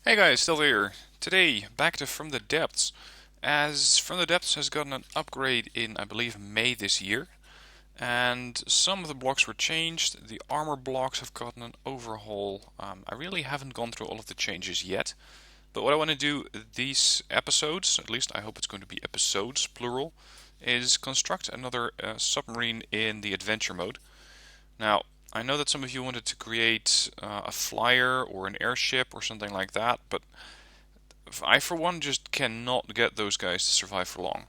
Hey guys, still here. Today, back to From the Depths. As From the Depths has gotten an upgrade in, I believe, May this year, and some of the blocks were changed. The armor blocks have gotten an overhaul. I really haven't gone through all of the changes yet, but what I want to do these episodes, at least I hope it's going to be episodes, plural, is construct another submarine in the adventure mode. Now, I know that some of you wanted to create a flyer or an airship or something like that, but I, for one, just cannot get those guys to survive for long.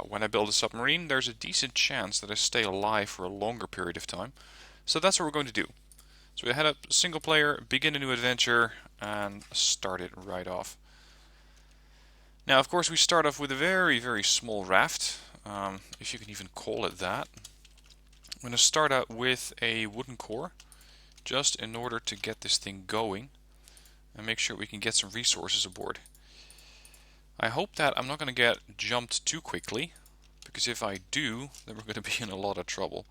When I build a submarine, there's a decent chance that I stay alive for a longer period of time. So that's what we're going to do. So we head up single player, begin a new adventure, and start it right off. Now, of course, we start off with a very, very small raft, if you can even call it that. I'm going to start out with a wooden core, just in order to get this thing going, and make sure we can get some resources aboard. I hope that I'm not going to get jumped too quickly, because if I do, then we're going to be in a lot of trouble.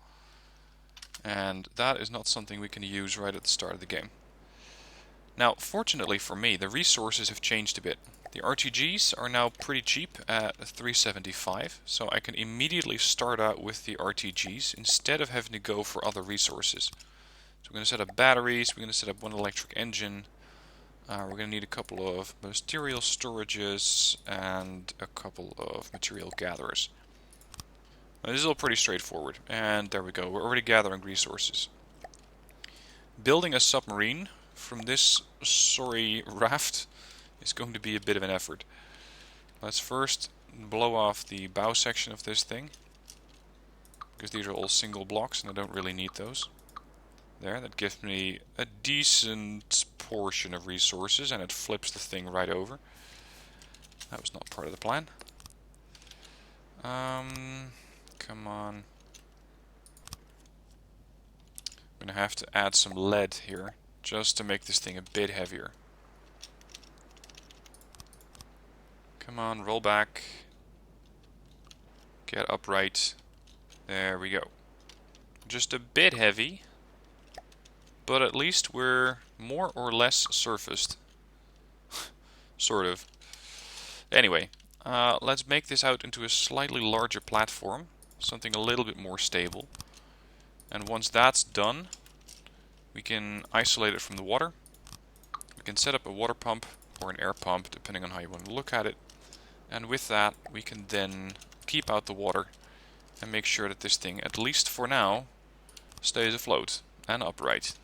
And that is not something we can use right at the start of the game. Now, fortunately for me, the resources have changed a bit. The RTGs are now pretty cheap at 375, so I can immediately start out with the RTGs instead of having to go for other resources. So we're going to set up batteries, we're going to set up one electric engine, we're going to need a couple of material storages and a couple of material gatherers. Now, this is all pretty straightforward, and there we go, we're already gathering resources. Building a submarine from this sorry raft is going to be a bit of an effort. Let's first blow off the bow section of this thing, because these are all single blocks and I don't really need those. There, that gives me a decent portion of resources, and it flips the thing right over. That was not part of the plan. Come on. I'm gonna have to add some lead here, just to make this thing a bit heavier. Come on, roll back. Get upright. There we go. Just a bit heavy, but at least we're more or less surfaced. Sort of. Anyway, let's make this out into a slightly larger platform, something a little bit more stable. And once that's done, we can isolate it from the water. We can set up a water pump or an air pump, depending on how you want to look at it. And with that, we can then keep out the water and make sure that this thing, at least for now, stays afloat and upright.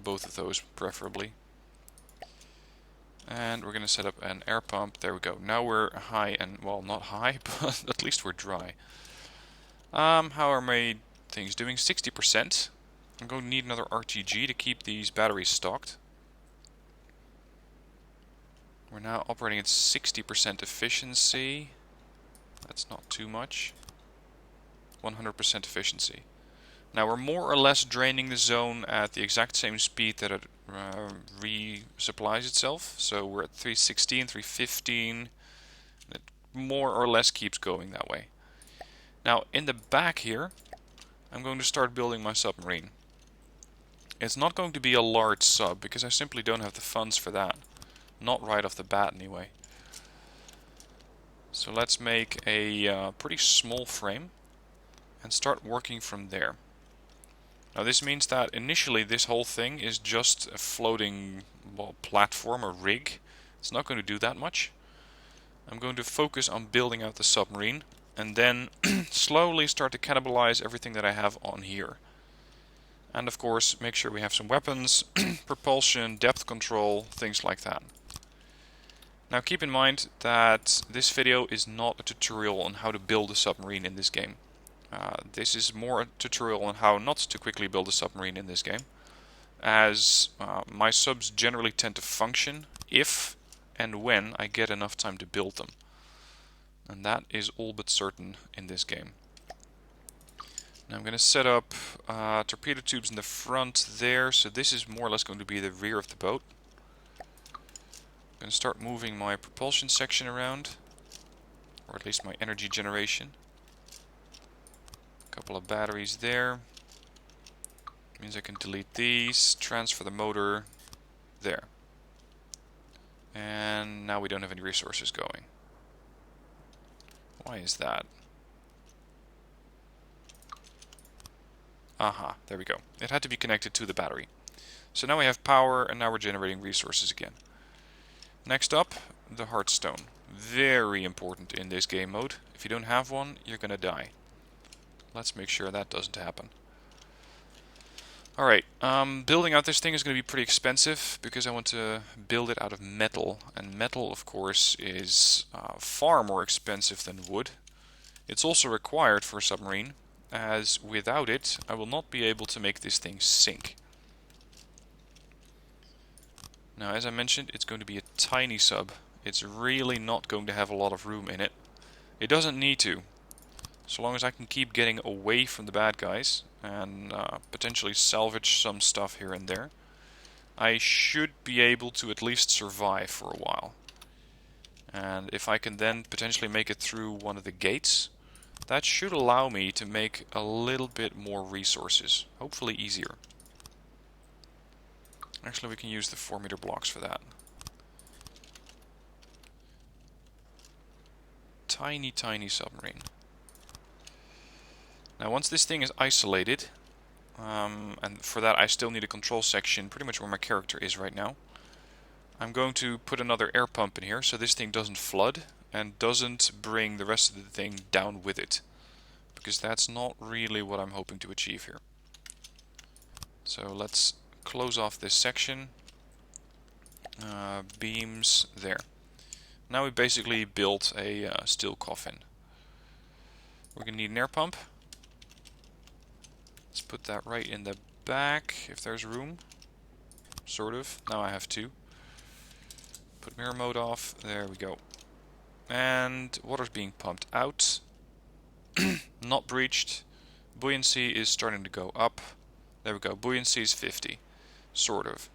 Both of those, preferably. And we're going to set up an air pump. There we go. Now we're high and, well, not high, but at least we're dry. How are my things doing? 60%. I'm going to need another RTG to keep these batteries stocked. We're now operating at 60% efficiency. That's not too much. 100% efficiency. Now we're more or less draining the zone at the exact same speed that it resupplies itself. So we're at 316, 315. It more or less keeps going that way. Now in the back here, I'm going to start building my submarine. It's not going to be a large sub, because I simply don't have the funds for that. Not right off the bat anyway. So let's make a pretty small frame and start working from there. Now this means that initially this whole thing is just a floating, well, platform, a rig. It's not going to do that much. I'm going to focus on building out the submarine and then slowly start to cannibalize everything that I have on here. And of course make sure we have some weapons, propulsion, depth control, things like that. Now keep in mind that this video is not a tutorial on how to build a submarine in this game. This is more a tutorial on how not to quickly build a submarine in this game, as my subs generally tend to function if and when I get enough time to build them. And that is all but certain in this game. Now I'm going to set up torpedo tubes in the front there, so this is more or less going to be the rear of the boat. I'm going to start moving my propulsion section around, or at least my energy generation. Couple of batteries there. Means I can delete these, transfer the motor there. And now we don't have any resources going. Why is that? Aha, there we go. It had to be connected to the battery. So now we have power, and now we're generating resources again. Next up, the Heartstone. Very important in this game mode. If you don't have one, you're gonna die. Let's make sure that doesn't happen. Alright, building out this thing is going to be pretty expensive because I want to build it out of metal. And metal, of course, is far more expensive than wood. It's also required for a submarine, as without it, I will not be able to make this thing sink. Now, as I mentioned, it's going to be a tiny sub. It's really not going to have a lot of room in it. It doesn't need to. So long as I can keep getting away from the bad guys and potentially salvage some stuff here and there, I should be able to at least survive for a while. And if I can then potentially make it through one of the gates, that should allow me to make a little bit more resources. Hopefully easier. Actually, we can use the 4-meter blocks for that. Tiny, tiny submarine. Now once this thing is isolated, and for that I still need a control section pretty much where my character is right now, I'm going to put another air pump in here so this thing doesn't flood and doesn't bring the rest of the thing down with it. Because that's not really what I'm hoping to achieve here. So let's close off this section. Beams there. Now we basically built a steel coffin. We're going to need an air pump. Let's put that right in the back, if there's room. Sort of. Now I have two. Put mirror mode off. There we go. And water's being pumped out. Not breached. Buoyancy is starting to go up. There we go. Buoyancy is 50. Sort of.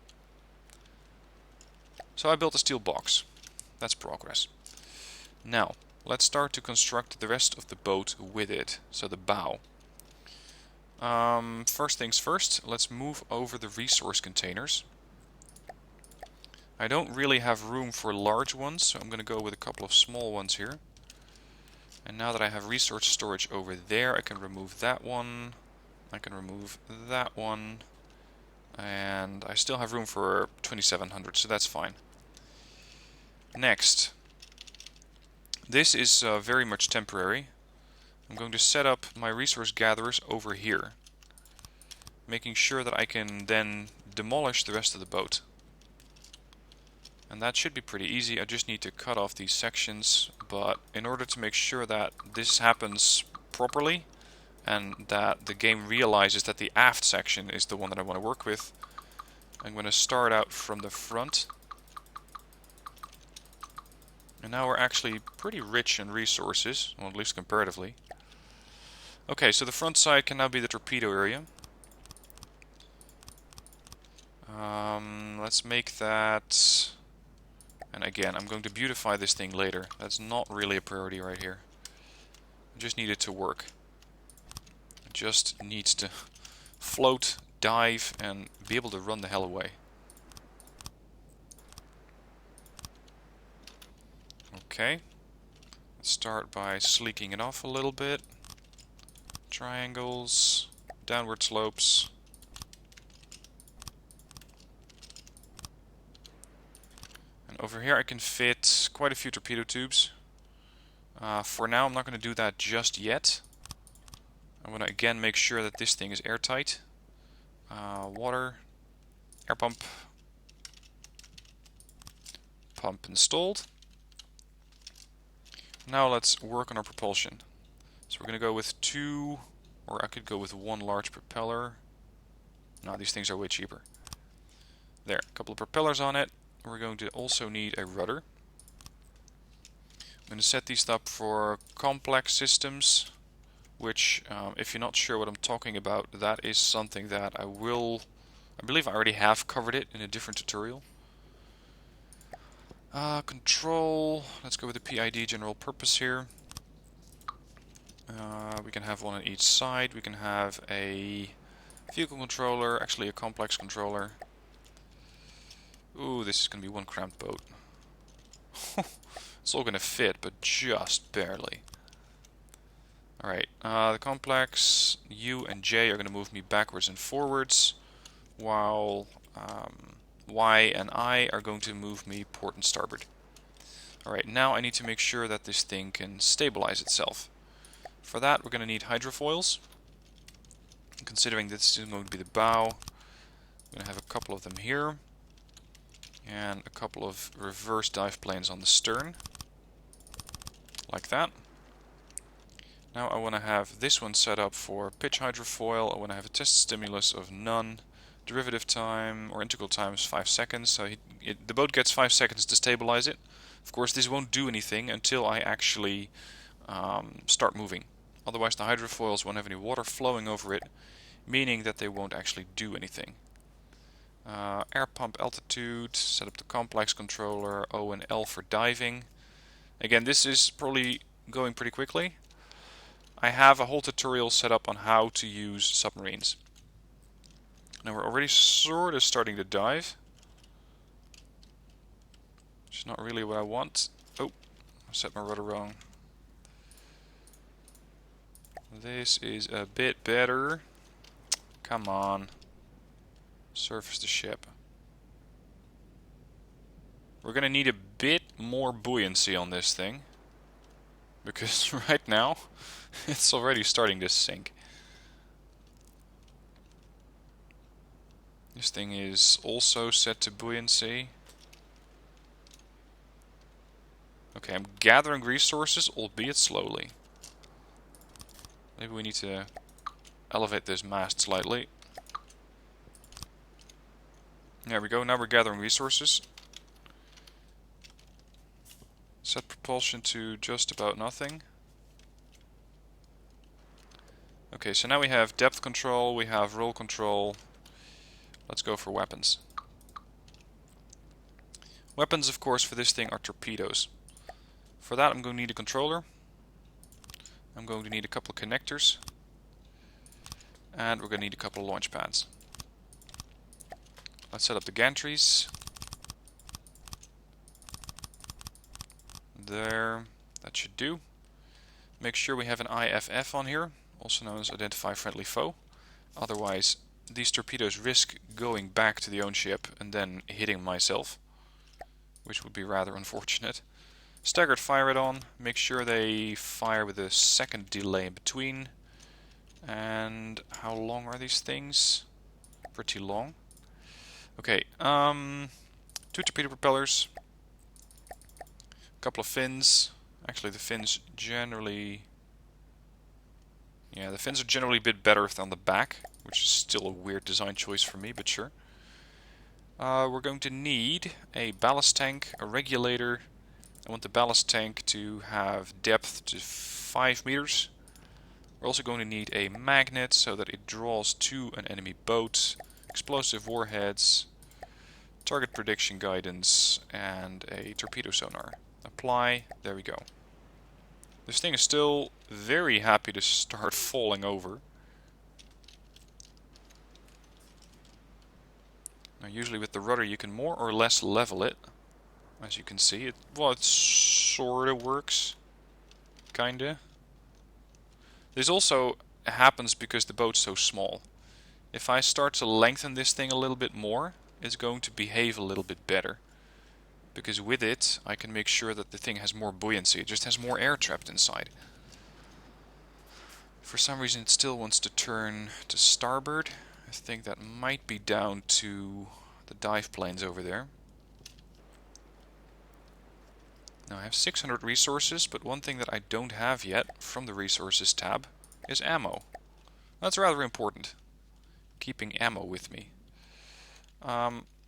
So I built a steel box. That's progress. Now, let's start to construct the rest of the boat with it. So the bow. First things first, let's move over the resource containers. I don't really have room for large ones, so I'm going to go with a couple of small ones here. And now that I have resource storage over there, I can remove that one. I can remove that one. And I still have room for 2700, so that's fine. Next. This is very much temporary. I'm going to set up my resource gatherers over here, making sure that I can then demolish the rest of the boat. And that should be pretty easy. I just need to cut off these sections, but in order to make sure that this happens properly and that the game realizes that the aft section is the one that I want to work with, I'm going to start out from the front. And now we're actually pretty rich in resources, well, at least comparatively. Okay, so the front side can now be the torpedo area. Let's make that... And again, I'm going to beautify this thing later. That's not really a priority right here. I just need it to work. It just needs to float, dive, and be able to run the hell away. Okay. Let's start by sleeking it off a little bit. Triangles, downward slopes. And over here I can fit quite a few torpedo tubes. For now I'm not going to do that just yet. I'm going to again make sure that this thing is airtight. Water, air pump, pump installed. Now let's work on our propulsion. So we're going to go with two, or I could go with one large propeller. No, these things are way cheaper. There, a couple of propellers on it. We're going to also need a rudder. I'm going to set these up for complex systems, which, if you're not sure what I'm talking about, that is something that I believe I already have covered it in a different tutorial. Control, let's go with the PID general purpose here. We can have one on each side. We can have a vehicle controller, actually a complex controller. Ooh, this is going to be one cramped boat. It's all gonna fit, but just barely. Alright, the complex, U and J are gonna move me backwards and forwards, while Y and I are going to move me port and starboard. Alright, now I need to make sure that this thing can stabilize itself. For that, we're going to need hydrofoils. Considering this is going to be the bow, I'm going to have a couple of them here. And a couple of reverse dive planes on the stern. Like that. Now I want to have this one set up for pitch hydrofoil. I want to have a test stimulus of none. Derivative time, or integral time, is 5 seconds. So the boat gets 5 seconds to stabilize it. Of course, this won't do anything until I actually start moving. Otherwise, the hydrofoils won't have any water flowing over it, meaning that they won't actually do anything. Air pump altitude, set up the complex controller, O and L for diving. Again, this is probably going pretty quickly. I have a whole tutorial set up on how to use submarines. Now we're already sort of starting to dive, which is not really what I want. Oh, I set my rudder wrong. This is a bit better. Come on. Surface the ship. We're gonna need a bit more buoyancy on this thing, because right now it's already starting to sink. This thing is also set to buoyancy. Okay, I'm gathering resources, albeit slowly. Maybe we need to elevate this mast slightly. There we go, now we're gathering resources. Set propulsion to just about nothing. Okay, so now we have depth control, we have roll control. Let's go for weapons. Weapons, of course, for this thing are torpedoes. For that I'm going to need a controller. I'm going to need a couple of connectors. And we're going to need a couple of launch pads. Let's set up the gantries. There, that should do. Make sure we have an IFF on here, also known as Identify Friendly Foe. Otherwise, these torpedoes risk going back to the own ship and then hitting myself, which would be rather unfortunate. Staggered fire it on, make sure they fire with a second delay in between. And how long are these things? Pretty long. Okay, 2 torpedo propellers, a couple of fins. Actually, the fins generally... Yeah, the fins are generally a bit better on the back, which is still a weird design choice for me, but sure. We're going to need a ballast tank, a regulator. I want the ballast tank to have depth to 5 meters. We're also going to need a magnet so that it draws to an enemy boat, explosive warheads, target prediction guidance, and a torpedo sonar. Apply, there we go. This thing is still very happy to start falling over. Now usually with the rudder you can more or less level it. As you can see, it sort of works. Kinda. This also happens because the boat's so small. If I start to lengthen this thing a little bit more, it's going to behave a little bit better. Because with it, I can make sure that the thing has more buoyancy. It just has more air trapped inside. For some reason it still wants to turn to starboard. I think that might be down to the dive planes over there. Now I have 600 resources, but one thing that I don't have yet from the resources tab is ammo. That's rather important. Keeping ammo with me.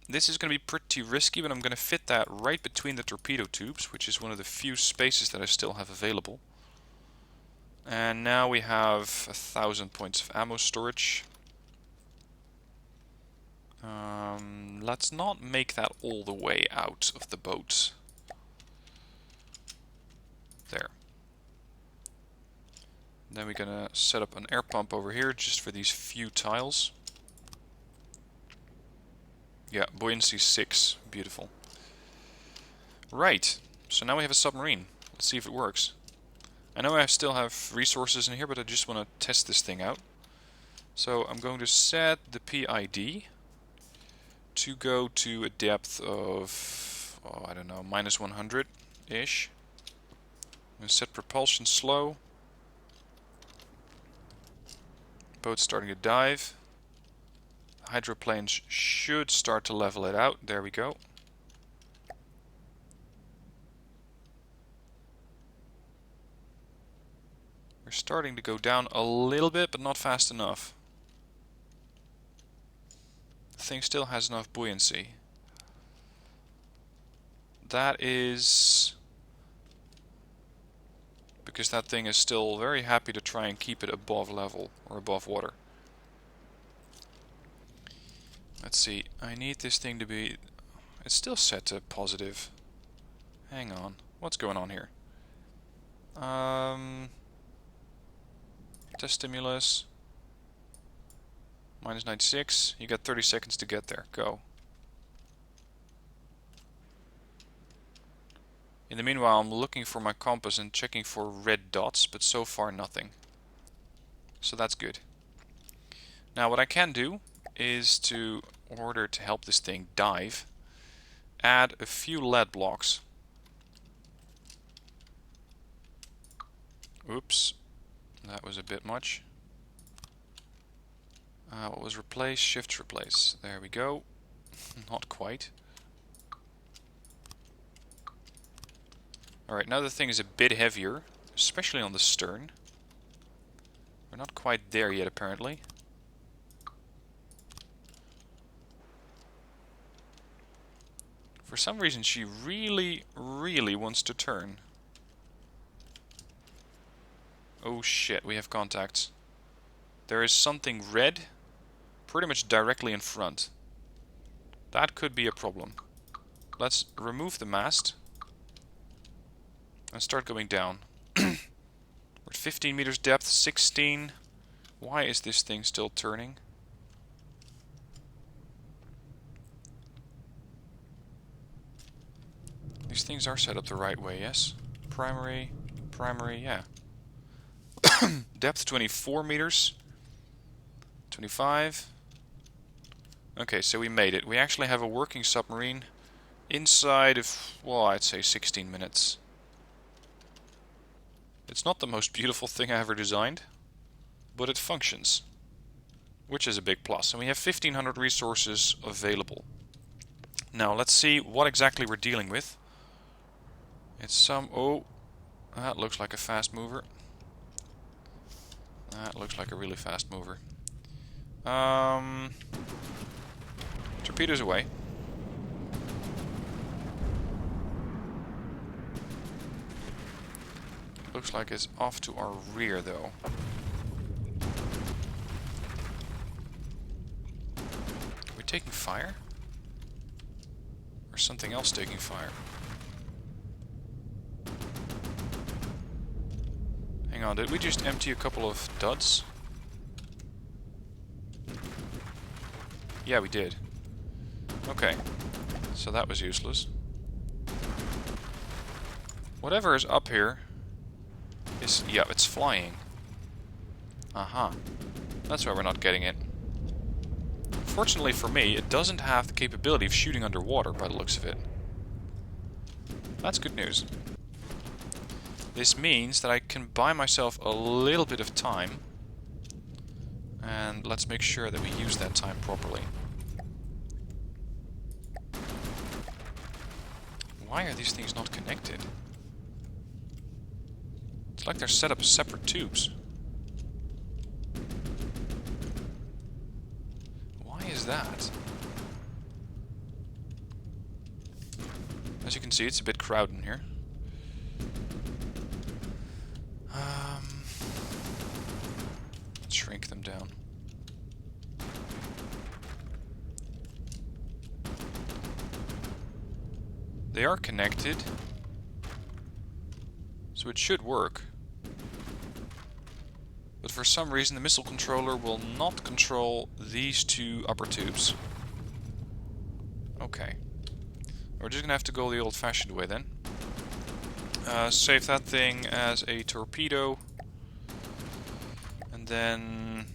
This is going to be pretty risky, but I'm going to fit that right between the torpedo tubes, which is one of the few spaces that I still have available. And now we have 1,000 points of ammo storage. Let's not make that all the way out of the boat. There. Then we're gonna set up an air pump over here just for these few tiles. Yeah, buoyancy 6. Beautiful. Right. So now we have a submarine. Let's see if it works. I know I still have resources in here, but I just want to test this thing out. So I'm going to set the PID to go to a depth of, oh, I don't know, minus 100-ish. I'm going to set propulsion slow. Boat's starting to dive. Hydroplanes should start to level it out. There we go. We're starting to go down a little bit, but not fast enough. The thing still has enough buoyancy. That is because that thing is still very happy to try and keep it above level, or above water. Let's see, I need this thing to be... It's still set to positive. Hang on, what's going on here? Test stimulus. Minus 96. You got 30 seconds to get there. Go. In the meanwhile, I'm looking for my compass and checking for red dots, but so far nothing. So that's good. Now what I can do is, to order to help this thing dive, add a few lead blocks. Oops. That was a bit much. What was replace? Shift replace. There we go. Not quite. Alright, now the thing is a bit heavier, especially on the stern. We're not quite there yet, apparently. For some reason, she really, really wants to turn. Oh shit, we have contacts. There is something red pretty much directly in front. That could be a problem. Let's remove the mast and start going down. We're at 15 meters depth, 16. Why is this thing still turning? These things are set up the right way, yes? Primary, yeah. Depth 24 meters. 25. Okay, so we made it. We actually have a working submarine inside of, well, I'd say 16 minutes. It's not the most beautiful thing I ever designed, but it functions, which is a big plus. And we have 1,500 resources available. Now, let's see what exactly we're dealing with. It's some... Oh, that looks like a fast mover. That looks like a really fast mover. Torpedoes away. Looks like it's off to our rear, though. Are we taking fire? Or something else taking fire? Hang on, did we just empty a couple of duds? Yeah, we did. Okay, so that was useless. Whatever is up here is... yeah, it's flying. Aha. That's why we're not getting it. Fortunately for me, it doesn't have the capability of shooting underwater by the looks of it. That's good news. This means that I can buy myself a little bit of time. And let's make sure that we use that time properly. Why are these things not connected? It's like they're set up as separate tubes. Why is that? As you can see, it's a bit crowded in here. Let's shrink them down. They are connected, so it should work. But for some reason the missile controller will not control these two upper tubes. Okay. We're just gonna have to go the old-fashioned way then. Save that thing as a torpedo. And then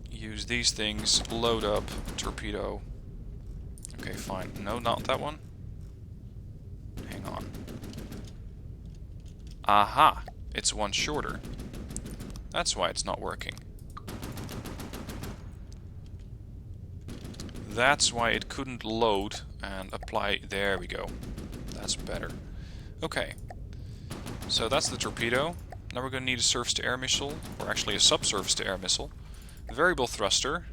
use these things, load up, torpedo. Okay, fine. No, not that one. Hang on. Aha! It's one shorter. That's why it's not working. That's why it couldn't load and apply. There we go. That's better. Okay. So that's the torpedo. Now we're going to need a surface-to-air missile, or actually a subsurface-to-air missile. A variable thruster.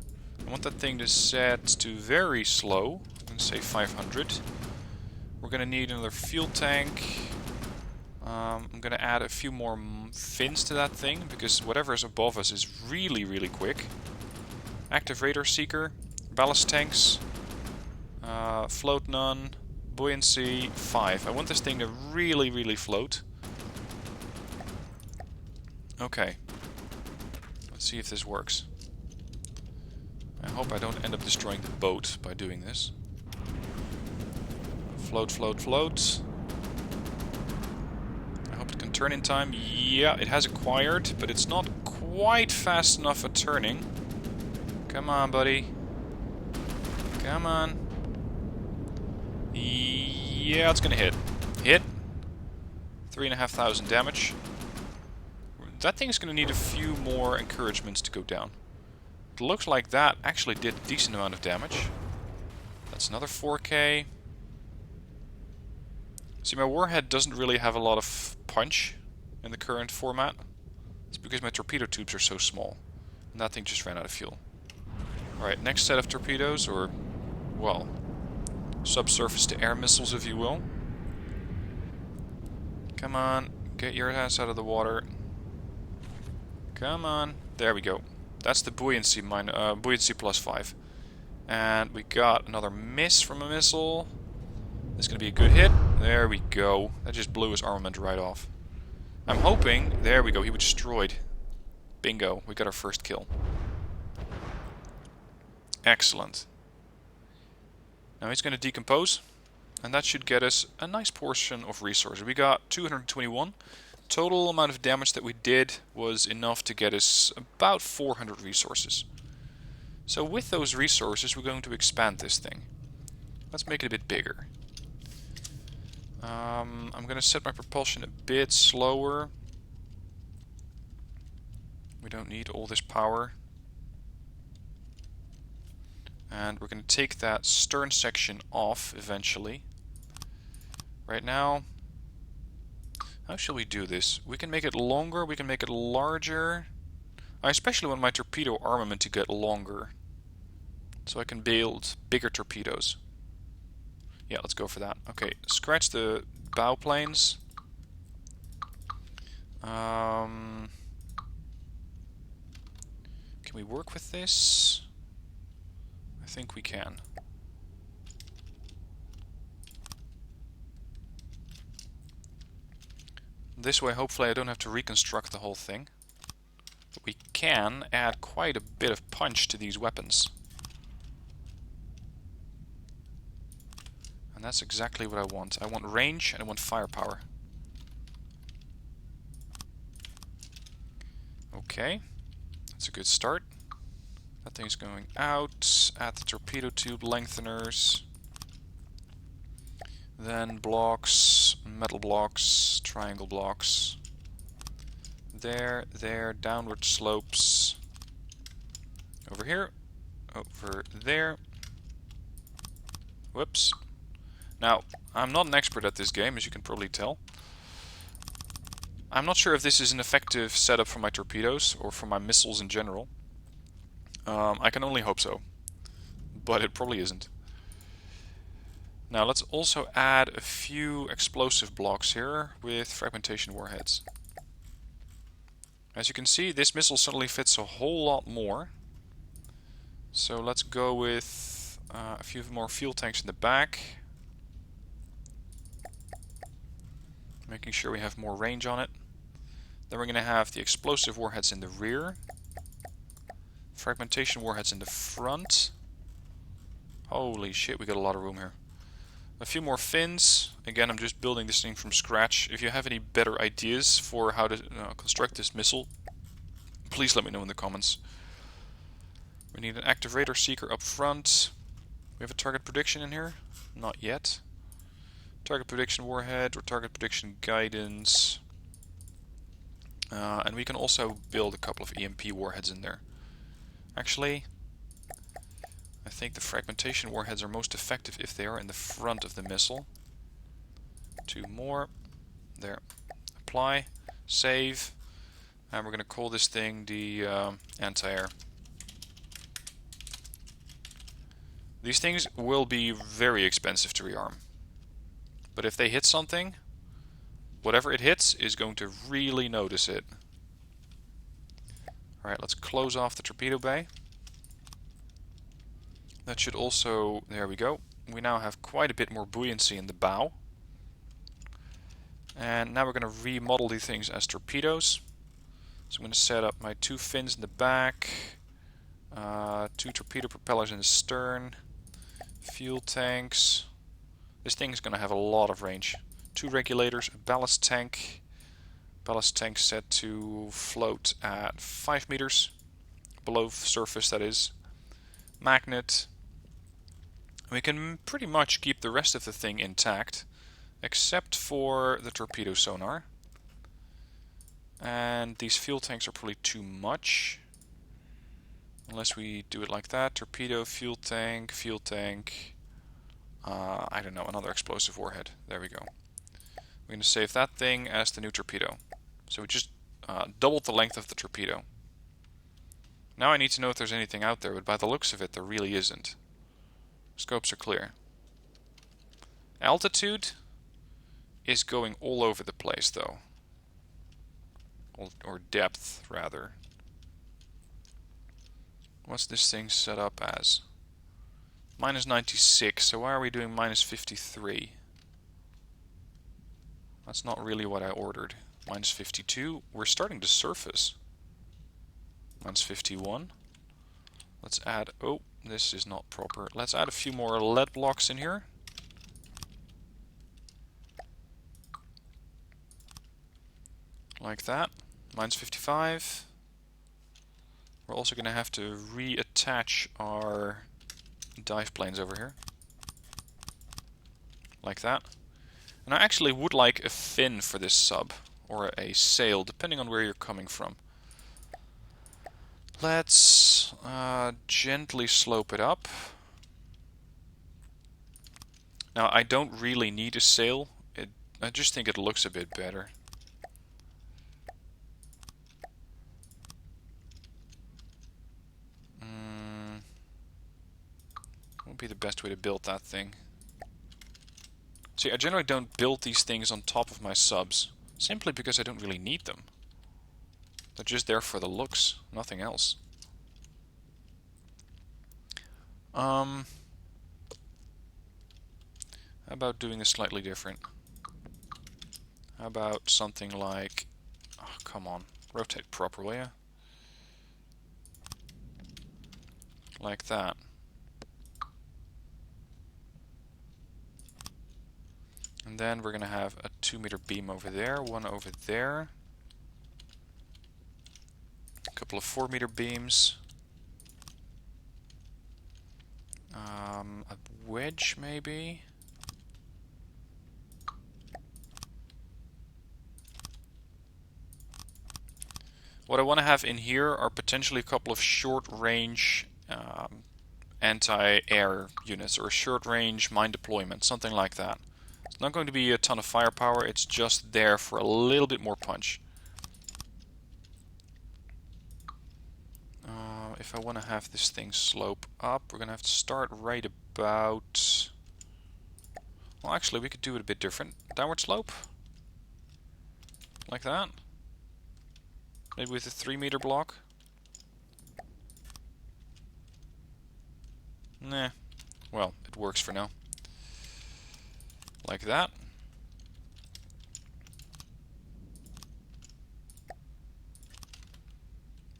I want that thing to set to very slow. I'm going to say 500. We're going to need another fuel tank. I'm going to add a few more fins to that thing, because whatever is above us is really, really quick. Active radar seeker. Ballast tanks. Float none. Buoyancy 5. I want this thing to really, really float. Okay. Let's see if this works. I hope I don't end up destroying the boat by doing this. Float, float, float. I hope it can turn in time. Yeah, it has acquired, but it's not quite fast enough at turning. Come on, buddy. Come on. Yeah, it's gonna hit. Hit. 3,500 damage. That thing's gonna need a few more encouragements to go down. It looks like that actually did a decent amount of damage. That's another 4K. See, my warhead doesn't really have a lot of punch in the current format. It's because my torpedo tubes are so small. And that thing just ran out of fuel. Alright, next set of torpedoes, or, well, subsurface-to-air missiles, if you will. Come on, get your ass out of the water. Come on. There we go. That's the buoyancy buoyancy plus 5. And we got another miss from a missile. This is going to be a good hit. There we go. That just blew his armament right off. I'm hoping... There we go. He was destroyed. Bingo. We got our first kill. Excellent. Now he's going to decompose. And that should get us a nice portion of resources. We got 221. Total amount of damage that we did was enough to get us about 400 resources. So with those resources, we're going to expand this thing. Let's make it a bit bigger. I'm going to set my propulsion a bit slower. We don't need all this power. And we're going to take that stern section off eventually. Right now, how shall we do this? We can make it longer, we can make it larger. I especially want my torpedo armament to get longer, so I can build bigger torpedoes. Yeah, let's go for that. Okay, scratch the bow planes. Can we work with this? I think we can. This way, hopefully I don't have to reconstruct the whole thing. But we can add quite a bit of punch to these weapons. And that's exactly what I want. I want range and I want firepower. Okay, that's a good start. That thing's going out. Add the torpedo tube lengtheners. Then blocks, metal blocks, triangle blocks. There, downward slopes. Over here, over there. Whoops. Now, I'm not an expert at this game, as you can probably tell. I'm not sure if this is an effective setup for my torpedoes, or for my missiles in general. I can only hope so. But it probably isn't. Now let's also add a few explosive blocks here with fragmentation warheads. As you can see, this missile suddenly fits a whole lot more. So let's go with a few more fuel tanks in the back. Making sure we have more range on it. Then we're going to have the explosive warheads in the rear. Fragmentation warheads in the front. Holy shit, we got a lot of room here. A few more fins. Again, I'm just building this thing from scratch. If you have any better ideas for how to construct this missile, please let me know in the comments. We need an activator seeker up front. We have a target prediction in here? Not yet. Target prediction warhead or target prediction guidance. And we can also build a couple of EMP warheads in there. Actually, I think the fragmentation warheads are most effective if they are in the front of the missile. 2 more. There. Apply. Save. And we're going to call this thing the anti-air. These things will be very expensive to rearm. But if they hit something, whatever it hits is going to really notice it. Alright, let's close off the torpedo bay. That should also... there we go. We now have quite a bit more buoyancy in the bow. And now we're going to remodel these things as torpedoes. So I'm going to set up my 2 fins in the back, 2 torpedo propellers in the stern, fuel tanks. This thing is going to have a lot of range. 2 regulators, a ballast tank. Ballast tank set to float at 5 meters below surface, that is. Magnet. We can pretty much keep the rest of the thing intact, except for the torpedo sonar. And these fuel tanks are probably too much. Unless we do it like that. Torpedo, fuel tank, I don't know, another explosive warhead. There we go. We're going to save that thing as the new torpedo. So we just doubled the length of the torpedo. Now I need to know if there's anything out there, but by the looks of it, there really isn't. Scopes are clear. Altitude is going all over the place, though. Or depth, rather. What's this thing set up as? Minus 96, so why are we doing minus 53? That's not really what I ordered. Minus 52, we're starting to surface. Minus 51. Let's add, oh, this is not proper. Let's add a few more lead blocks in here. Like that. Minus 55. We're also going to have to reattach our dive planes over here. Like that. And I actually would like a fin for this sub, or a sail, depending on where you're coming from. Let's gently slope it up. Now, I don't really need a sail. I just think it looks a bit better. What would be the best way to build that thing? See, I generally don't build these things on top of my subs, simply because I don't really need them. They're just there for the looks, nothing else. How about doing this slightly different? How about something like... oh, come on, rotate proper, will ya? Like that. And then we're going to have a 2-meter beam over there, one over there. A couple of 4-meter beams. A wedge, maybe? What I want to have in here are potentially a couple of short-range anti-air units, or short-range mine deployment, something like that. It's not going to be a ton of firepower, it's just there for a little bit more punch. If I want to have this thing slope up, we're going to have to start right about... well, actually, we could do it a bit different. Downward slope. Like that. Maybe with a 3-meter block. Nah. Well, it works for now. Like that.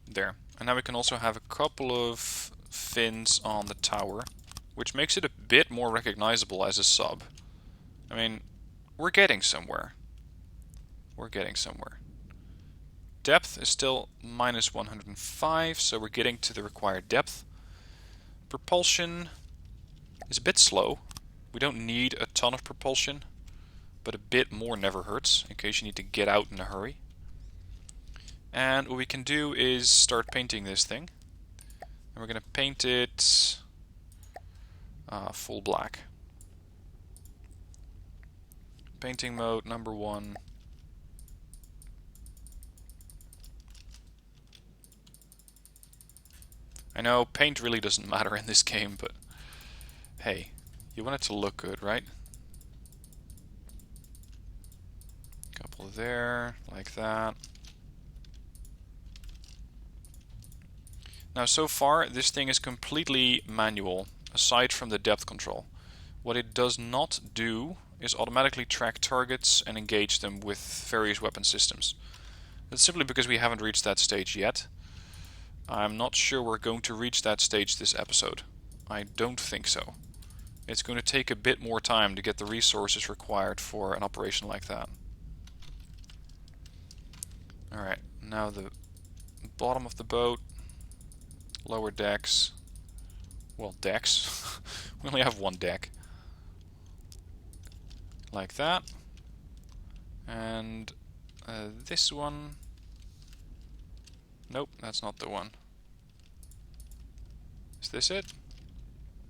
There. And now we can also have a couple of fins on the tower, which makes it a bit more recognizable as a sub. I mean, we're getting somewhere. We're getting somewhere. Depth is still minus 105, so we're getting to the required depth. Propulsion is a bit slow. We don't need a ton of propulsion, but a bit more never hurts, in case you need to get out in a hurry. And what we can do is start painting this thing. And we're going to paint it full black. Painting mode number 1. I know paint really doesn't matter in this game, but hey, you want it to look good, right? Couple there, like that. Now so far this thing is completely manual, aside from the depth control. What it does not do is automatically track targets and engage them with various weapon systems. That's simply because we haven't reached that stage yet. I'm not sure we're going to reach that stage this episode. I don't think so. It's going to take a bit more time to get the resources required for an operation like that. Alright, now the bottom of the boat, lower decks. Well, decks. We only have one deck. Like that. And this one. Nope, that's not the one. Is this it?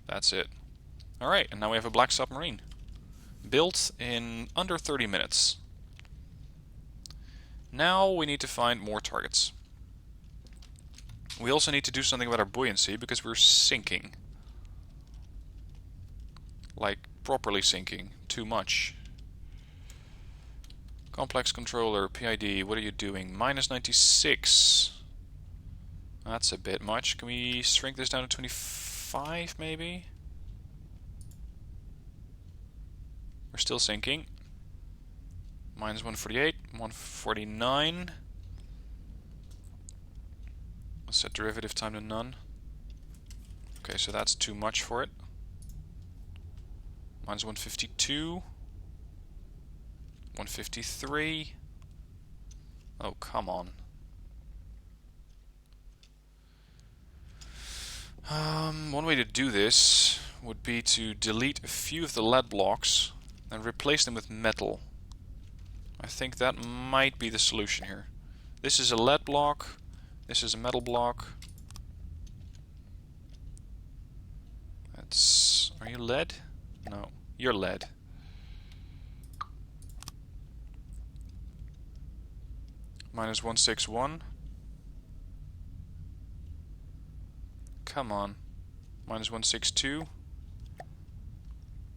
That's it. Alright, and now we have a black submarine. Built in under 30 minutes. Now we need to find more targets. We also need to do something about our buoyancy because we're sinking. Like, properly sinking. Too much. Complex controller, PID, what are you doing? Minus 96. That's a bit much. Can we shrink this down to 25 maybe? We're still sinking. Minus 148, 149. Let's set derivative time to none. Okay, so that's too much for it. Minus 152. 153. Oh, come on. One way to do this would be to delete a few of the lead blocks and replace them with metal. I think that might be the solution here. This is a lead block. This is a metal block. That's... Are you lead? No, you're lead. Minus 161. Come on. Minus 162.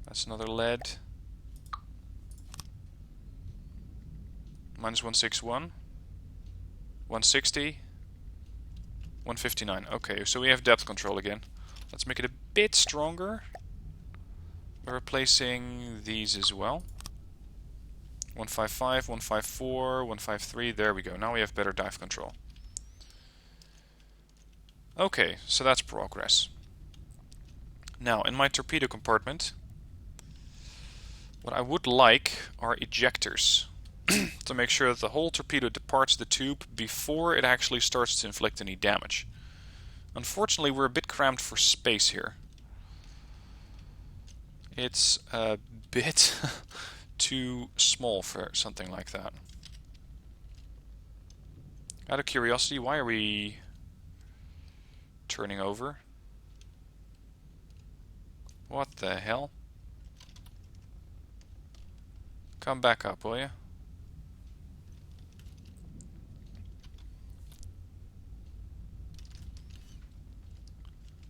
That's another lead. Minus 161. 160. 159. Okay, so we have depth control again. Let's make it a bit stronger. We're replacing these as well. 155, 154, 153. There we go. Now we have better dive control. Okay, so that's progress. Now, in my torpedo compartment, what I would like are ejectors to make sure that the whole torpedo departs the tube before it actually starts to inflict any damage. Unfortunately, we're a bit cramped for space here. It's a bit too small for something like that. Out of curiosity, why are we turning over? What the hell? Come back up, will you?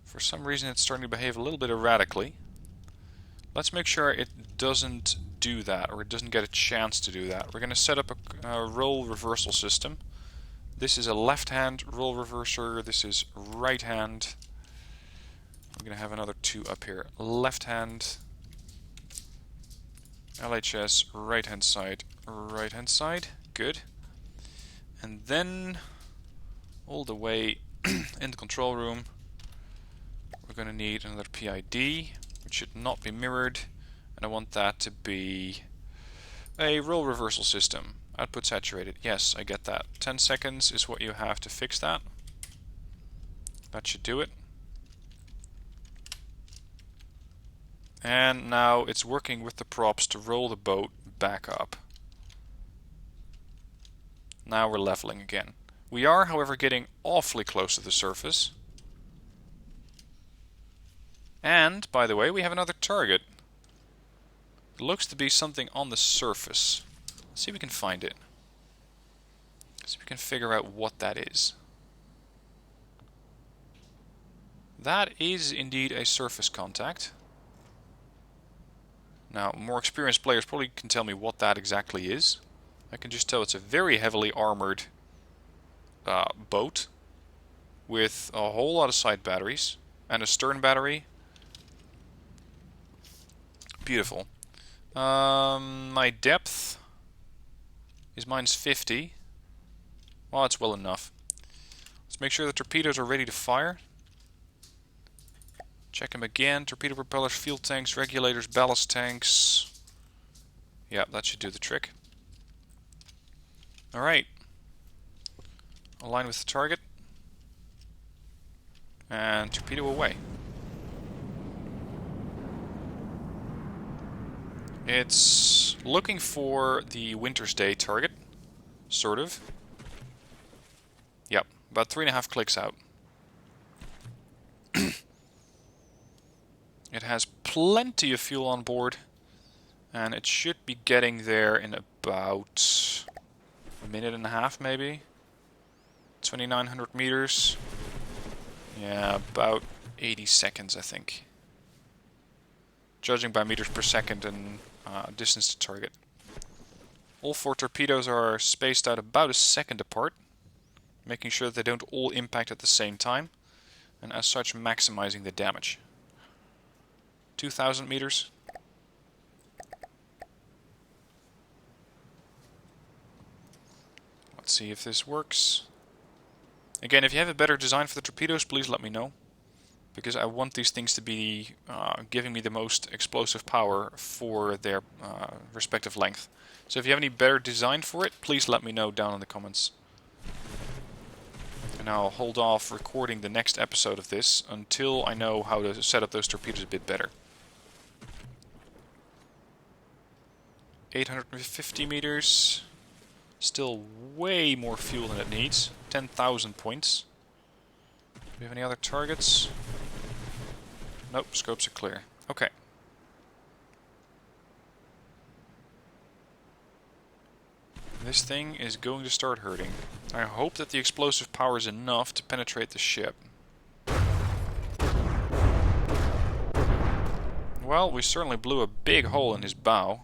For some reason it's starting to behave a little bit erratically. Let's make sure it doesn't do that, or it doesn't get a chance to do that. We're going to set up a role reversal system. This is a left-hand role reverser, this is right-hand. We're going to have another two up here. Left-hand, LHS, right-hand side, right-hand side. Good. And then, all the way in the control room, we're going to need another PID, which should not be mirrored, And I want that to be a role reversal system. Output saturated. Yes, I get that. 10 seconds is what you have to fix that. That should do it. And now it's working with the props to roll the boat back up. Now we're leveling again. We are, however, getting awfully close to the surface. And, by the way, we have another target. It looks to be something on the surface. Let's see if we can find it. See if we can figure out what that is. That is indeed a surface contact. Now, more experienced players probably can tell me what that exactly is. I can just tell it's a very heavily armored boat with a whole lot of side batteries and a stern battery. Beautiful. My depth is -50. Well, that's well enough. Let's make sure the torpedoes are ready to fire. Check them again. Torpedo propellers, fuel tanks, regulators, ballast tanks. Yeah, that should do the trick. Alright. Align with the target. And torpedo away. It's looking for the Winter's Day target. Sort of. Yep, about 3.5 clicks out. It has plenty of fuel on board. And it should be getting there in about a minute and a half, maybe. 2,900 meters. Yeah, about 80 seconds, I think. Judging by meters per second and distance to target. All 4 torpedoes are spaced out about a second apart, making sure that they don't all impact at the same time, and as such maximizing the damage. 2,000 meters. Let's see if this works. Again, if you have a better design for the torpedoes, please let me know. Because I want these things to be giving me the most explosive power for their respective length. So if you have any better design for it, please let me know down in the comments. And I'll hold off recording the next episode of this until I know how to set up those torpedoes a bit better. 850 meters. Still way more fuel than it needs. 10,000 points. Do we have any other targets? Nope, scopes are clear. Okay. This thing is going to start hurting. I hope that the explosive power is enough to penetrate the ship. Well, we certainly blew a big hole in his bow.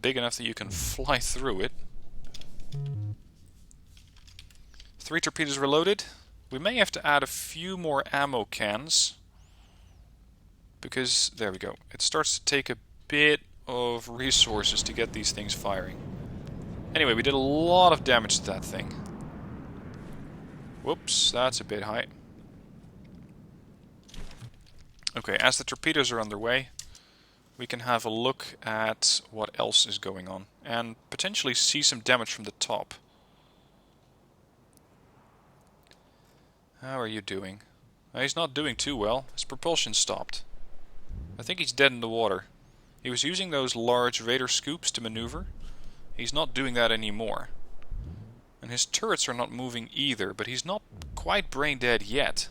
Big enough that you can fly through it. 3 torpedoes reloaded. We may have to add a few more ammo cans. Because, there we go. It starts to take a bit of resources to get these things firing. Anyway, we did a lot of damage to that thing. Whoops, that's a bit high. Okay, as the torpedoes are underway, we can have a look at what else is going on. And potentially see some damage from the top. How are you doing? He's not doing too well. His propulsion stopped. I think he's dead in the water. He was using those large radar scoops to maneuver. He's not doing that anymore. And his turrets are not moving either, but he's not quite brain dead yet.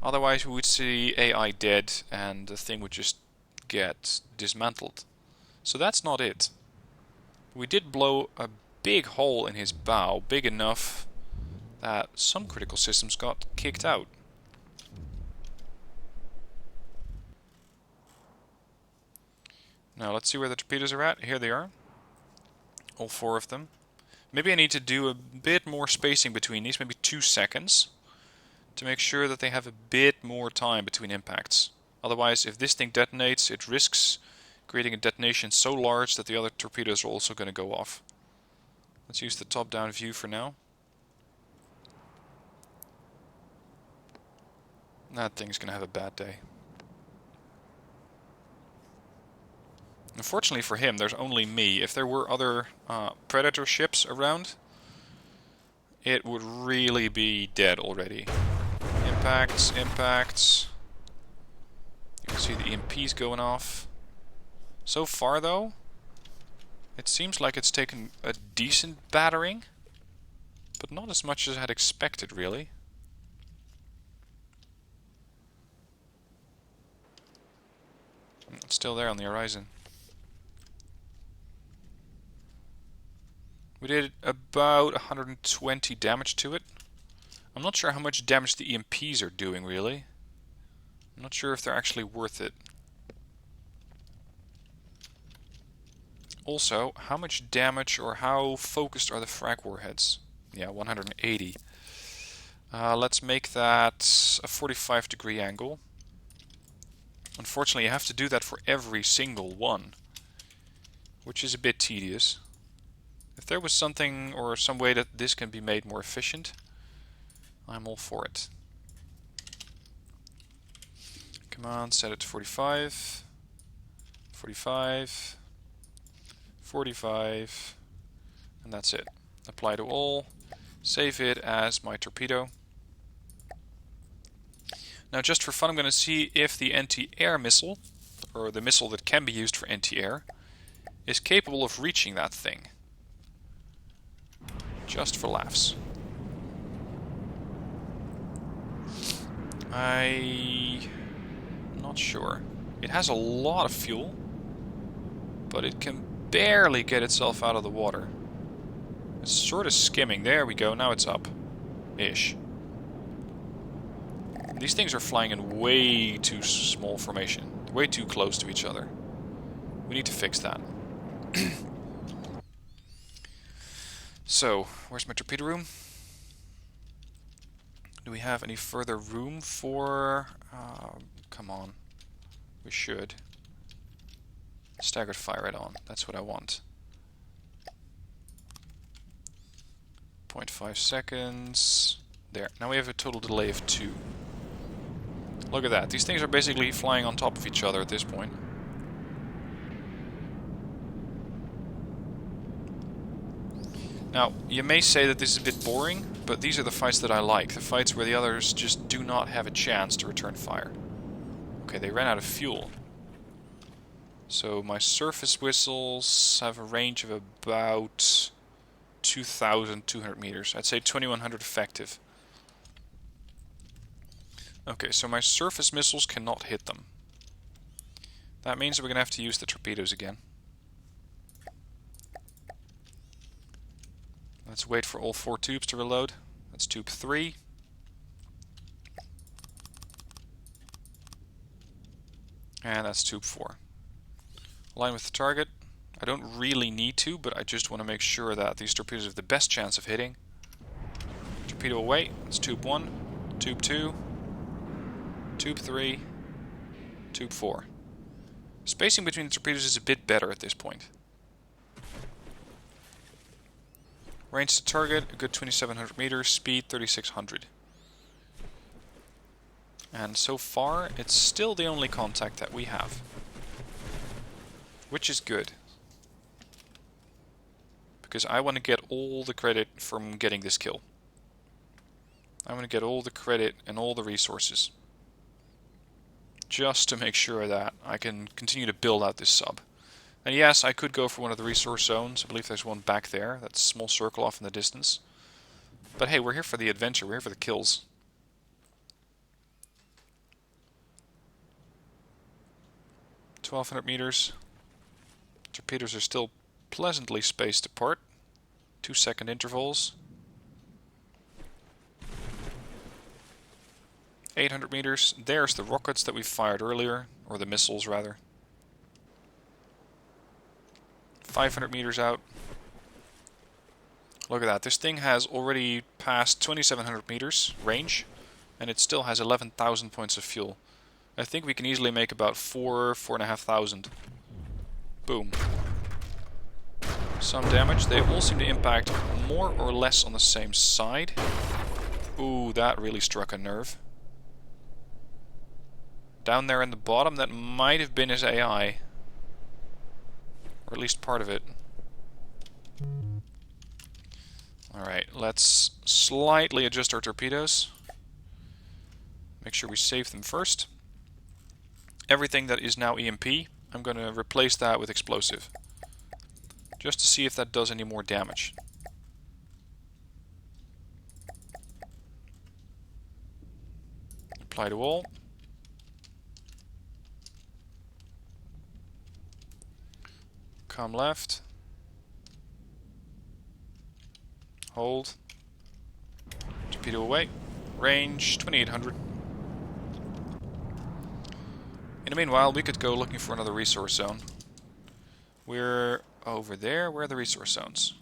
Otherwise we would see AI dead and the thing would just get dismantled. So that's not it. We did blow a big hole in his bow, big enough that some critical systems got kicked out. Now let's see where the torpedoes are at. Here they are. All 4 of them. Maybe I need to do a bit more spacing between these, maybe 2 seconds, to make sure that they have a bit more time between impacts. Otherwise, if this thing detonates, it risks creating a detonation so large that the other torpedoes are also going to go off. Let's use the top-down view for now. That thing's going to have a bad day. Unfortunately for him, there's only me. If there were other Predator ships around, it would really be dead already. Impacts, impacts. You can see the EMPs going off. So far, though, it seems like it's taken a decent battering, but not as much as I had expected, really. It's still there on the horizon. We did about 120 damage to it. I'm not sure how much damage the EMPs are doing, really. I'm not sure if they're actually worth it. Also, how much damage or how focused are the frag warheads? Yeah, 180. Let's make that a 45-degree angle. Unfortunately, you have to do that for every single one, which is a bit tedious. If there was something or some way that this can be made more efficient, I'm all for it. Come on, set it to 45. 45. 45. And that's it. Apply to all. Save it as my torpedo. Now, just for fun, I'm going to see if the anti-air missile, or the missile that can be used for anti-air, is capable of reaching that thing. Just for laughs. I'm not sure. It has a lot of fuel, but it can barely get itself out of the water. It's sort of skimming. There we go. Now it's up. Ish. These things are flying in way too small formation. Way too close to each other. We need to fix that. So, where's my torpedo room? Do we have any further room for... come on. We should. Staggered fire it on. That's what I want. 0.5 seconds. There. Now we have a total delay of 2. Look at that. These things are basically flying on top of each other at this point. Now, you may say that this is a bit boring, but these are the fights that I like. The fights where the others just do not have a chance to return fire. Okay, they ran out of fuel. So my surface whistles have a range of about 2,200 meters. I'd say 2,100 effective. Okay, so my surface missiles cannot hit them. That means that we're going to have to use the torpedoes again. Let's wait for all 4 tubes to reload. That's tube 3. And that's tube 4. Align with the target. I don't really need to, but I just want to make sure that these torpedoes have the best chance of hitting. Torpedo away. That's tube 1, tube 2, tube 3, tube 4. Spacing between the torpedoes is a bit better at this point. Range to target, a good 2,700 meters, speed 3,600. And so far, it's still the only contact that we have. Which is good. Because I want to get all the credit from getting this kill. I want to get all the credit and all the resources. Just to make sure that I can continue to build out this sub. And yes, I could go for one of the resource zones. I believe there's one back there. That small circle off in the distance. But hey, we're here for the adventure. We're here for the kills. .1,200 meters. Torpedoes are still pleasantly spaced apart. 2-second intervals. 800 meters. There's the rockets that we fired earlier. Or the missiles, rather. 500 meters out. Look at that. This thing has already passed 2,700 meters range, and it still has 11,000 points of fuel. I think we can easily make about 4,500. Boom. Some damage. They all seem to impact more or less on the same side. Ooh, that really struck a nerve. Down there in the bottom, that might have been his AI. Or at least part of it. Alright, let's slightly adjust our torpedoes. Make sure we save them first. Everything that is now EMP, I'm going to replace that with explosive. Just to see if that does any more damage. Apply to all. Come left. Hold. Torpedo away. Range 2800. In the meanwhile, we could go looking for another resource zone. We're over there. Where are the resource zones?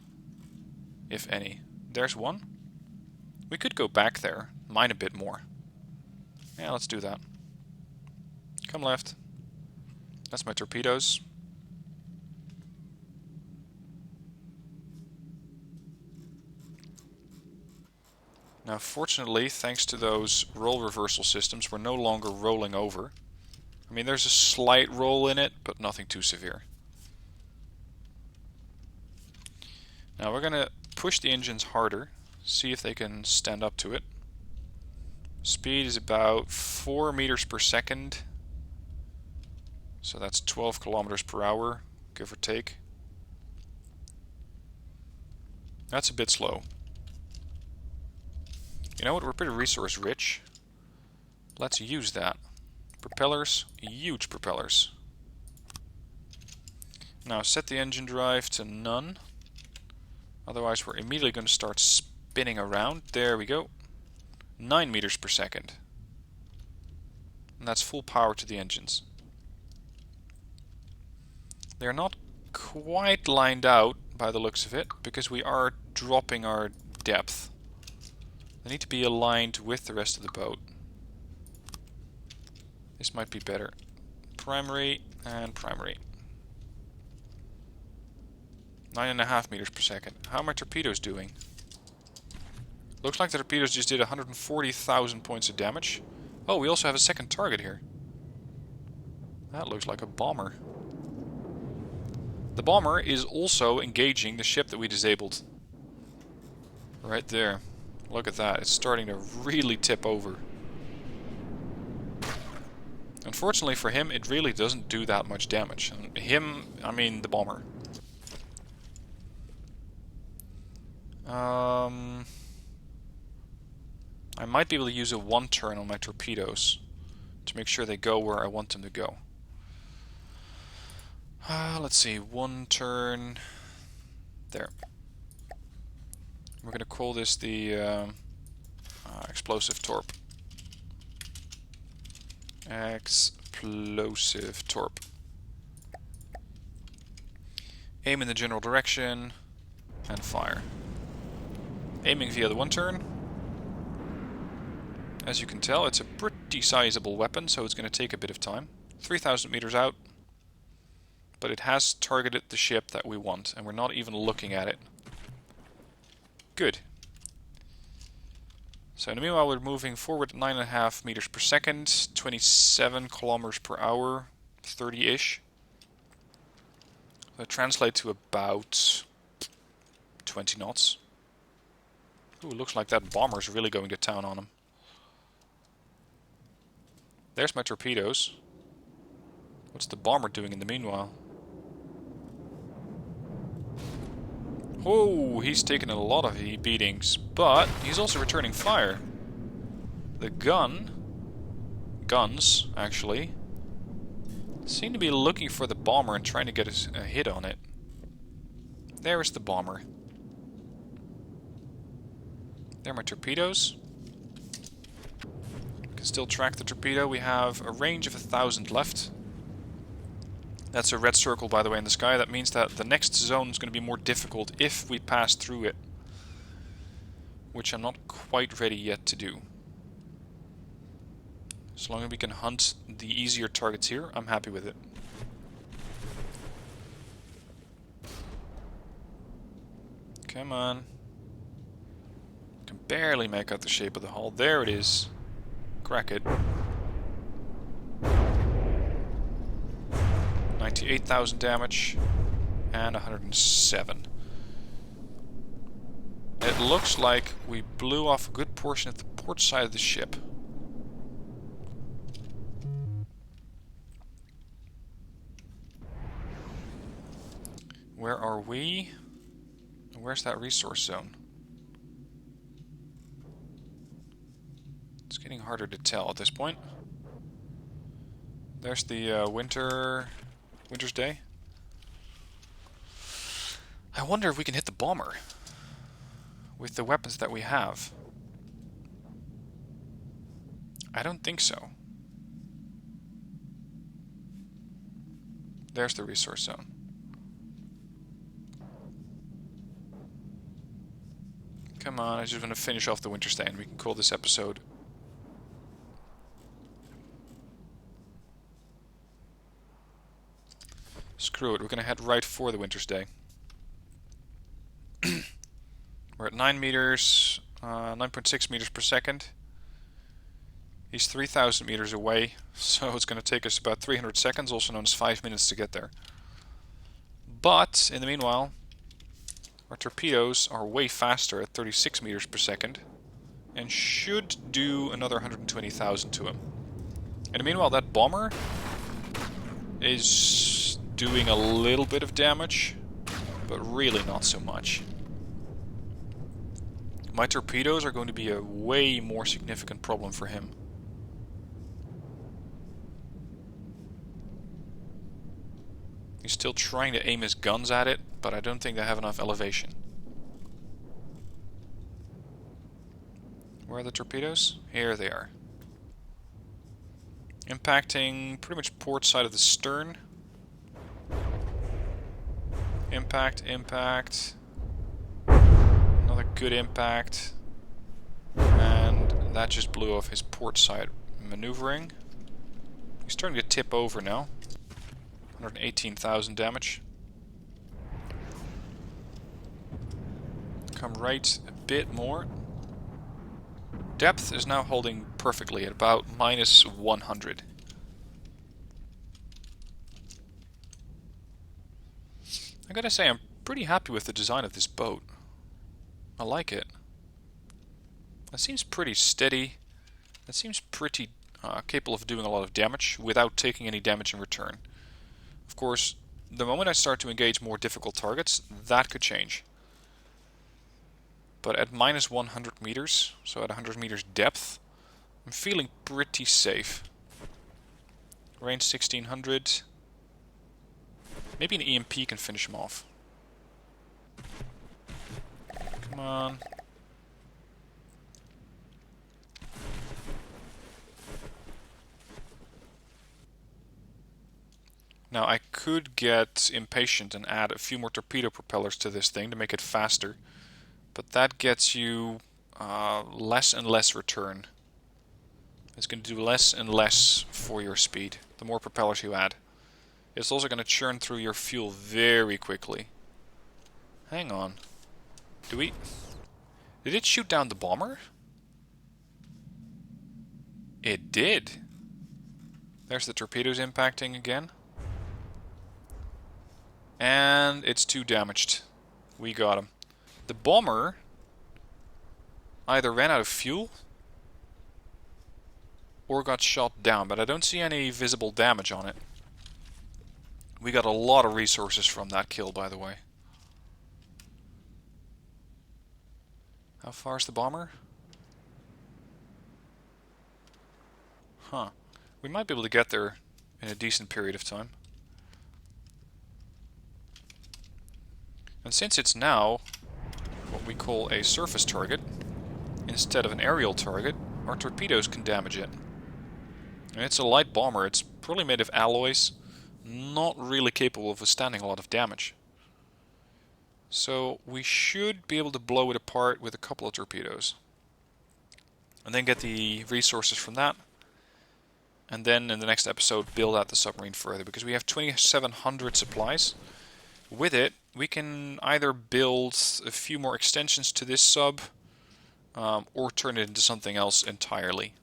If any. There's one. We could go back there. Mine a bit more. Yeah, let's do that. Come left. That's my torpedoes. Now, fortunately, thanks to those roll reversal systems, we're no longer rolling over. I mean, there's a slight roll in it, but nothing too severe. Now, we're going to push the engines harder, see if they can stand up to it. Speed is about 4 meters per second. So that's 12 kilometers per hour, give or take. That's a bit slow. You know what, we're pretty resource rich. Let's use that. Propellers, huge propellers. Now set the engine drive to none. Otherwise we're immediately going to start spinning around. There we go. 9 meters per second. And that's full power to the engines. They're not quite lined out by the looks of it, because we are dropping our depth. They need to be aligned with the rest of the boat. This might be better. Primary and primary. 9.5 meters per second. How are my torpedoes doing? Looks like the torpedoes just did 140,000 points of damage. Oh, we also have a second target here. That looks like a bomber. The bomber is also engaging the ship that we disabled. Right there. Look at that. It's starting to really tip over. Unfortunately for him, it really doesn't do that much damage. Him, I mean the bomber. I might be able to use a one turn on my torpedoes to make sure they go where I want them to go. Let's see, one turn there. We're going to call this the explosive torp. Explosive torp. Aim in the general direction and fire. Aiming via the one turn. As you can tell, it's a pretty sizable weapon, so it's going to take a bit of time. 3,000 meters out. But it has targeted the ship that we want, and we're not even looking at it. Good. So in the meanwhile, we're moving forward at 9.5 meters per second, 27 kilometers per hour, 30-ish. That translates to about 20 knots. Ooh, looks like that bomber's really going to town on him. There's my torpedoes. What's the bomber doing in the meanwhile? Oh, he's taken a lot of beatings, but he's also returning fire. The guns, actually, seem to be looking for the bomber and trying to get a hit on it. There is the bomber. There are my torpedoes. We can still track the torpedo. We have a range of 1,000 left. That's a red circle, by the way, in the sky. That means that the next zone is going to be more difficult if we pass through it. Which I'm not quite ready yet to do. As long as we can hunt the easier targets here, I'm happy with it. Come on. Can barely make out the shape of the hull. There it is. Crack it. 98,000 damage. And 107. It looks like we blew off a good portion of the port side of the ship. Where are we? Where's that resource zone? It's getting harder to tell at this point. There's the Winter's Day. I wonder if we can hit the bomber with the weapons that we have. I don't think so. There's the resource zone. Come on, I just want to finish off the Winter's Day and we can call this episode. Screw it, we're going to head right for the Winter's Day. We're at 9 meters, 9.6 meters per second. He's 3,000 meters away, so it's going to take us about 300 seconds, also known as 5 minutes to get there. But, in the meanwhile, our torpedoes are way faster at 36 meters per second, and should do another 120,000 to him. In the meanwhile, that bomber is doing a little bit of damage, but really not so much. My torpedoes are going to be a way more significant problem for him. He's still trying to aim his guns at it, but I don't think they have enough elevation. Where are the torpedoes? Here they are. Impacting pretty much port side of the stern. Impact, impact. Another good impact. And that just blew off his port side maneuvering. He's starting to tip over now. 118,000 damage. Come right a bit more. Depth is now holding perfectly at about minus 100. I gotta say, I'm pretty happy with the design of this boat. I like it. It seems pretty steady. It seems pretty capable of doing a lot of damage without taking any damage in return. Of course, the moment I start to engage more difficult targets, that could change. But at minus 100 meters, so at 100 meters depth, I'm feeling pretty safe. Range 1600. Maybe an EMP can finish him off. Come on. Now I could get impatient and add a few more torpedo propellers to this thing to make it faster. But that gets you less and less return. It's going to do less and less for your speed, the more propellers you add. It's also going to churn through your fuel very quickly. Hang on. Did it shoot down the bomber? It did. There's the torpedoes impacting again. And it's too damaged. We got him. The bomber either ran out of fuel or got shot down, but I don't see any visible damage on it. We got a lot of resources from that kill, by the way. How far is the bomber? Huh. We might be able to get there in a decent period of time. And since it's now what we call a surface target, instead of an aerial target, our torpedoes can damage it. And it's a light bomber, it's probably made of alloys, not really capable of withstanding a lot of damage. So we should be able to blow it apart with a couple of torpedoes. And then get the resources from that. And then in the next episode build out the submarine further, because we have 2,700 supplies. With it, we can either build a few more extensions to this sub, or turn it into something else entirely.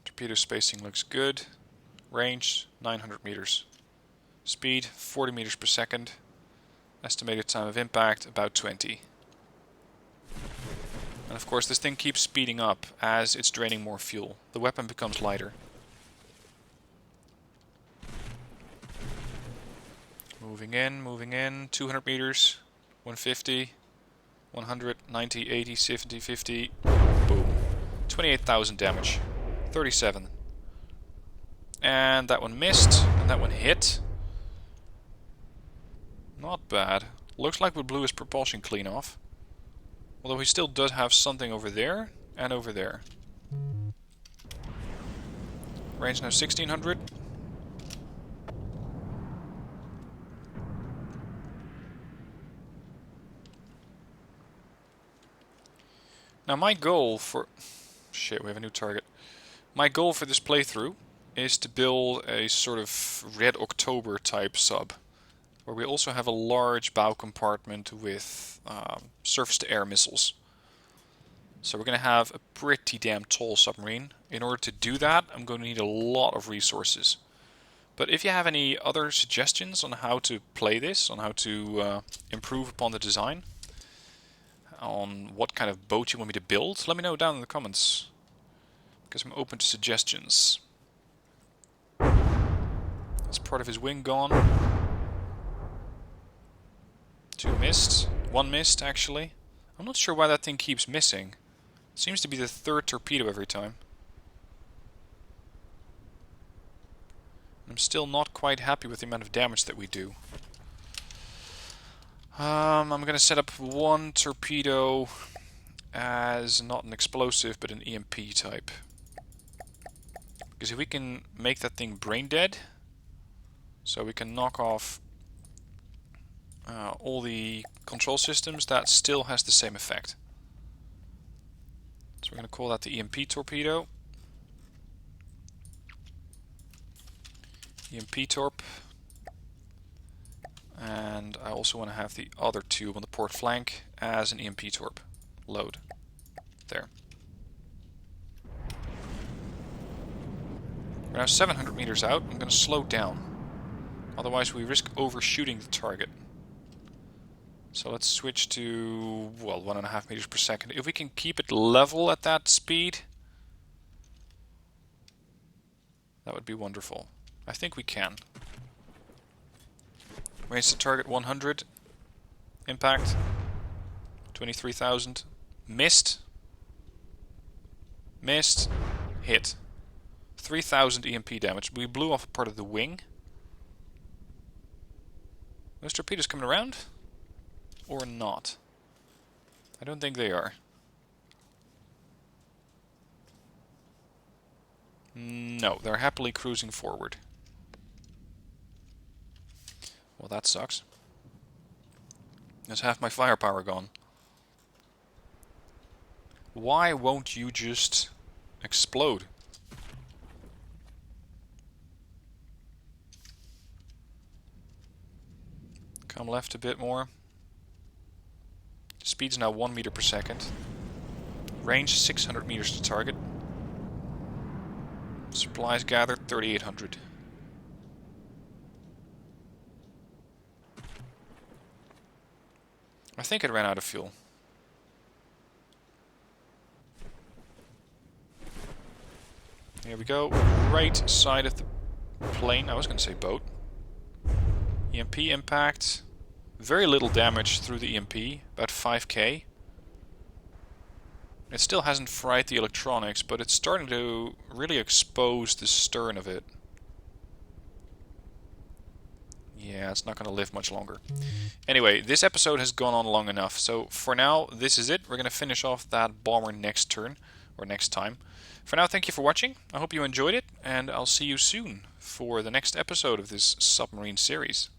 Torpedo spacing looks good. Range, 900 meters. Speed 40 meters per second. Estimated time of impact about 20. And of course this thing keeps speeding up as it's draining more fuel. The weapon becomes lighter. Moving in, 200 meters, 150, 100, 90, 80, 70, 50, boom. 28,000 damage, 37. And that one missed, and that one hit. Not bad. Looks like we blew his propulsion clean off. Although he still does have something over there and over there. Range now 1600. Now my goal for... Shit, we have a new target. My goal for this playthrough is to build a sort of Red October type sub. Where we also have a large bow compartment with surface-to-air missiles. So we're going to have a pretty damn tall submarine. In order to do that, I'm going to need a lot of resources. But if you have any other suggestions on how to play this, on how to improve upon the design, on what kind of boat you want me to build, let me know down in the comments. Because I'm open to suggestions. That's part of his wing gone. 2 missed. 1 missed, actually. I'm not sure why that thing keeps missing. It seems to be the 3rd torpedo every time. I'm still not quite happy with the amount of damage that we do. I'm going to set up 1 torpedo as not an explosive, but an EMP type. Because if we can make that thing brain dead, so we can knock off all the control systems, that still has the same effect. So we're going to call that the EMP torpedo. EMP torp. And I also want to have the other tube on the port flank as an EMP torp. Load. There. We're now 700 meters out. I'm going to slow down. Otherwise we risk overshooting the target. So let's switch to, well, 1.5 meters per second. If we can keep it level at that speed, that would be wonderful. I think we can. Range to target 100. Impact. 23,000. Missed. Missed. Hit. 3,000 EMP damage. We blew off a part of the wing. Those torpedoes coming around? Or not? I don't think they are. No, they're happily cruising forward. Well, that sucks. There's half my firepower gone. Why won't you just explode? Come left a bit more. Speed's now 1 meter per second. Range 600 meters to target. Supplies gathered 3,800. I think it ran out of fuel. Here we go. Right side of the plane. I was going to say boat. EMP impact. Very little damage through the EMP, about 5k. It still hasn't fried the electronics, but it's starting to really expose the stern of it. Yeah, it's not going to live much longer. Anyway, this episode has gone on long enough, so for now, this is it. We're going to finish off that bomber next turn, or next time. For now, thank you for watching. I hope you enjoyed it, and I'll see you soon for the next episode of this submarine series.